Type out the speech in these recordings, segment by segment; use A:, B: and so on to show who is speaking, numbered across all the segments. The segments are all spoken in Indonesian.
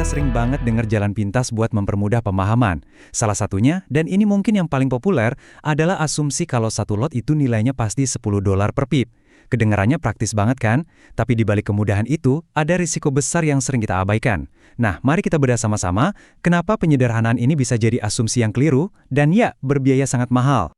A: sering banget dengar jalan pintas buat mempermudah pemahaman. Salah satunya, dan ini mungkin yang paling populer, adalah asumsi kalau satu lot itu nilainya pasti $10 per pip. Kedengarannya praktis banget kan? Tapi di balik kemudahan itu, ada risiko besar yang sering kita abaikan. Nah, mari kita bedah sama-sama, kenapa penyederhanaan ini bisa jadi asumsi yang keliru, dan ya, berbiaya sangat mahal.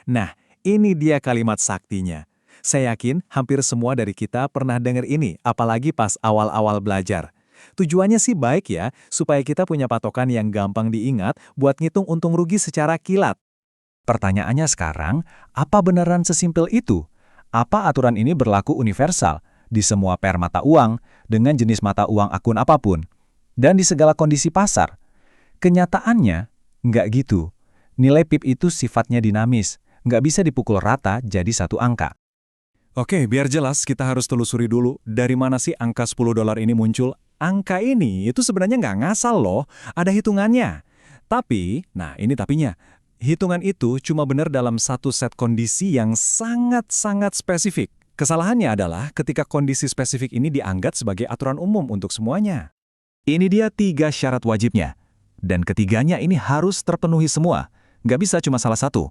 B: Nah, ini dia kalimat saktinya. Saya yakin hampir semua dari kita pernah dengar ini, apalagi pas awal-awal belajar. Tujuannya sih baik ya, supaya kita punya patokan yang gampang diingat buat ngitung untung rugi secara kilat.
A: Pertanyaannya sekarang, apa beneran sesimpel itu? Apa aturan ini berlaku universal di semua pair mata uang, dengan jenis mata uang akun apapun, dan di segala kondisi pasar? Kenyataannya, nggak gitu. Nilai pip itu sifatnya dinamis, nggak bisa dipukul rata jadi satu angka.
B: Oke, biar jelas kita harus telusuri dulu dari mana sih angka $10 ini muncul. Angka ini itu sebenarnya nggak ngasal loh, ada hitungannya. Tapi, nah ini tapinya, hitungan itu cuma benar dalam satu set kondisi yang sangat-sangat spesifik. Kesalahannya adalah ketika kondisi spesifik ini dianggap sebagai aturan umum untuk semuanya. Ini dia 3 syarat wajibnya. Dan ketiganya ini harus terpenuhi semua, nggak bisa cuma salah satu.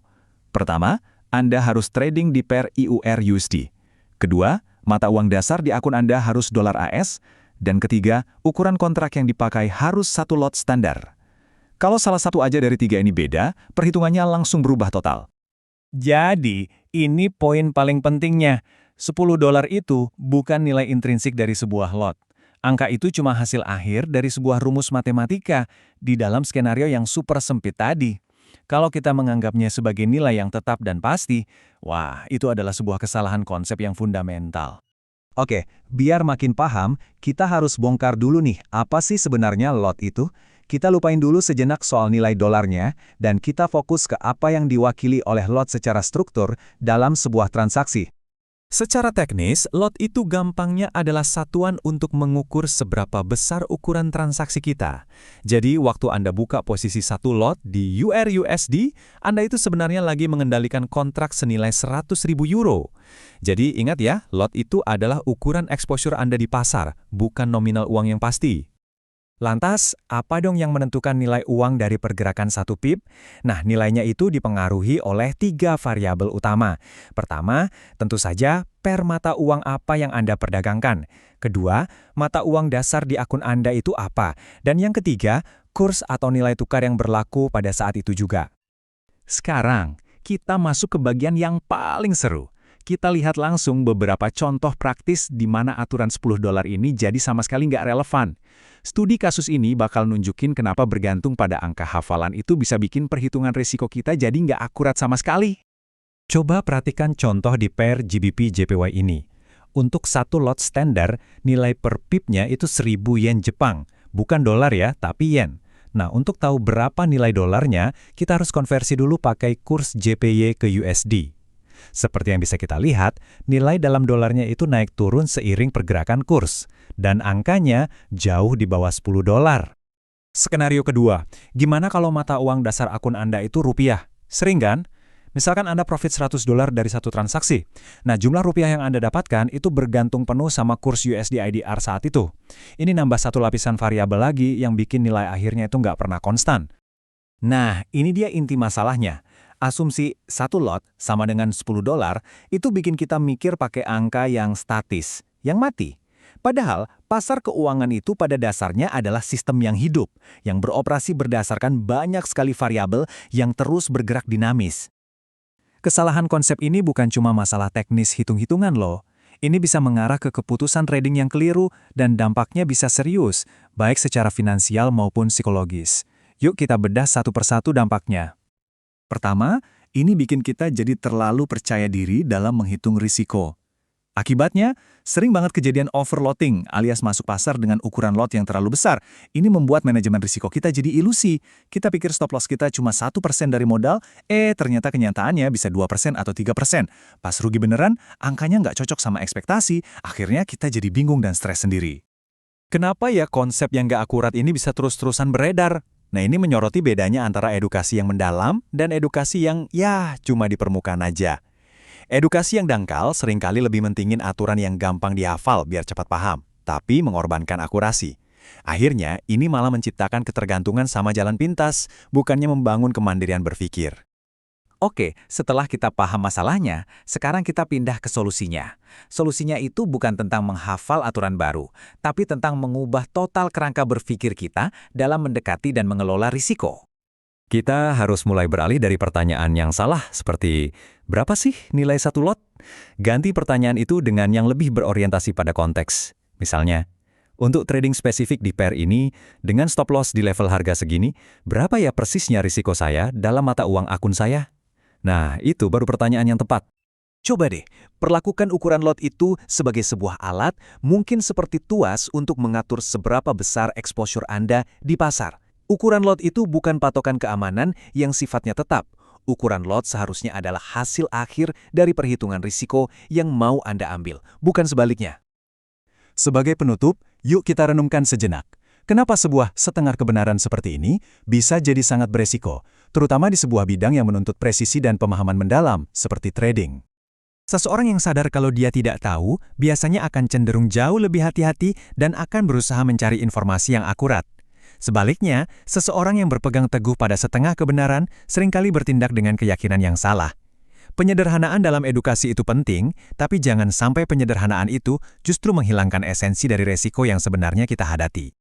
B: Pertama, Anda harus trading di pair EUR-USD. Kedua, mata uang dasar di akun Anda harus dolar AS. Dan ketiga, ukuran kontrak yang dipakai harus satu lot standar. Kalau salah satu aja dari 3 ini beda, perhitungannya langsung berubah total.
A: Jadi, ini poin paling pentingnya. $10 itu bukan nilai intrinsik dari sebuah lot. Angka itu cuma hasil akhir dari sebuah rumus matematika di dalam skenario yang super sempit tadi. Kalau kita menganggapnya sebagai nilai yang tetap dan pasti, wah, itu adalah sebuah kesalahan konsep yang fundamental.
B: Oke, biar makin paham, kita harus bongkar dulu nih, apa sih sebenarnya lot itu? Kita lupain dulu sejenak soal nilai dolarnya, dan kita fokus ke apa yang diwakili oleh lot secara struktur dalam sebuah transaksi.
A: Secara teknis, lot itu gampangnya adalah satuan untuk mengukur seberapa besar ukuran transaksi kita. Jadi, waktu Anda buka posisi satu lot di EUR-USD, Anda itu sebenarnya lagi mengendalikan kontrak senilai 100.000 euro. Jadi, ingat ya, lot itu adalah ukuran exposure Anda di pasar, bukan nominal uang yang pasti. Lantas, apa dong yang menentukan nilai uang dari pergerakan satu pip? Nah, nilainya itu dipengaruhi oleh 3 variabel utama. Pertama, tentu saja pair mata uang apa yang Anda perdagangkan. Kedua, mata uang dasar di akun Anda itu apa. Dan yang ketiga, kurs atau nilai tukar yang berlaku pada saat itu juga.
B: Sekarang, kita masuk ke bagian yang paling seru. Kita lihat langsung beberapa contoh praktis di mana aturan $10 ini jadi sama sekali nggak relevan. Studi kasus ini bakal nunjukin kenapa bergantung pada angka hafalan itu bisa bikin perhitungan risiko kita jadi nggak akurat sama sekali.
A: Coba perhatikan contoh di pair GBP-JPY ini. Untuk satu lot standar, nilai per pipnya itu 1.000 yen Jepang. Bukan dolar ya, tapi yen. Nah, untuk tahu berapa nilai dolarnya, kita harus konversi dulu pakai kurs JPY ke USD. Seperti yang bisa kita lihat, nilai dalam dolarnya itu naik turun seiring pergerakan kurs, dan angkanya jauh di bawah $10. Skenario kedua, gimana kalau mata uang dasar akun Anda itu rupiah? Sering kan? Misalkan Anda profit $100 dari satu transaksi. Nah, jumlah rupiah yang Anda dapatkan itu bergantung penuh sama kurs USD IDR saat itu. Ini nambah satu lapisan variabel lagi yang bikin nilai akhirnya itu nggak pernah konstan. Nah, ini dia inti masalahnya. Asumsi satu lot sama dengan $10 itu bikin kita mikir pakai angka yang statis, yang mati. Padahal, pasar keuangan itu pada dasarnya adalah sistem yang hidup, yang beroperasi berdasarkan banyak sekali variabel yang terus bergerak dinamis. Kesalahan konsep ini bukan cuma masalah teknis hitung-hitungan loh. Ini bisa mengarah ke keputusan trading yang keliru dan dampaknya bisa serius, baik secara finansial maupun psikologis. Yuk kita bedah satu persatu dampaknya. Pertama, ini bikin kita jadi terlalu percaya diri dalam menghitung risiko. Akibatnya, sering banget kejadian overloading alias masuk pasar dengan ukuran lot yang terlalu besar. Ini membuat manajemen risiko kita jadi ilusi. Kita pikir stop loss kita cuma 1% dari modal, ternyata kenyataannya bisa 2% atau 3%. Pas rugi beneran, angkanya nggak cocok sama ekspektasi, akhirnya kita jadi bingung dan stres sendiri. Kenapa ya konsep yang nggak akurat ini bisa terus-terusan beredar? Nah, ini menyoroti bedanya antara edukasi yang mendalam dan edukasi yang cuma di permukaan aja. Edukasi yang dangkal seringkali lebih mentingin aturan yang gampang dihafal biar cepat paham, tapi mengorbankan akurasi.
B: Akhirnya, ini malah menciptakan ketergantungan sama jalan pintas, bukannya membangun kemandirian berpikir.
C: Oke, setelah kita paham masalahnya, sekarang kita pindah ke solusinya. Solusinya itu bukan tentang menghafal aturan baru, tapi tentang mengubah total kerangka berpikir kita dalam mendekati dan mengelola risiko.
A: Kita harus mulai beralih dari pertanyaan yang salah, seperti berapa sih nilai satu lot? Ganti pertanyaan itu dengan yang lebih berorientasi pada konteks. Misalnya, untuk trading spesifik di pair ini, dengan stop loss di level harga segini, berapa ya persisnya risiko saya dalam mata uang akun saya? Nah, itu baru pertanyaan yang tepat.
C: Coba deh, perlakukan ukuran lot itu sebagai sebuah alat, mungkin seperti tuas untuk mengatur seberapa besar exposure Anda di pasar. Ukuran lot itu bukan patokan keamanan yang sifatnya tetap. Ukuran lot seharusnya adalah hasil akhir dari perhitungan risiko yang mau Anda ambil, bukan sebaliknya.
B: Sebagai penutup, yuk kita renungkan sejenak. Kenapa sebuah setengah kebenaran seperti ini bisa jadi sangat beresiko, terutama di sebuah bidang yang menuntut presisi dan pemahaman mendalam, seperti trading?
A: Seseorang yang sadar kalau dia tidak tahu, biasanya akan cenderung jauh lebih hati-hati dan akan berusaha mencari informasi yang akurat. Sebaliknya, seseorang yang berpegang teguh pada setengah kebenaran seringkali bertindak dengan keyakinan yang salah. Penyederhanaan dalam edukasi itu penting, tapi jangan sampai penyederhanaan itu justru menghilangkan esensi dari resiko yang sebenarnya kita hadapi.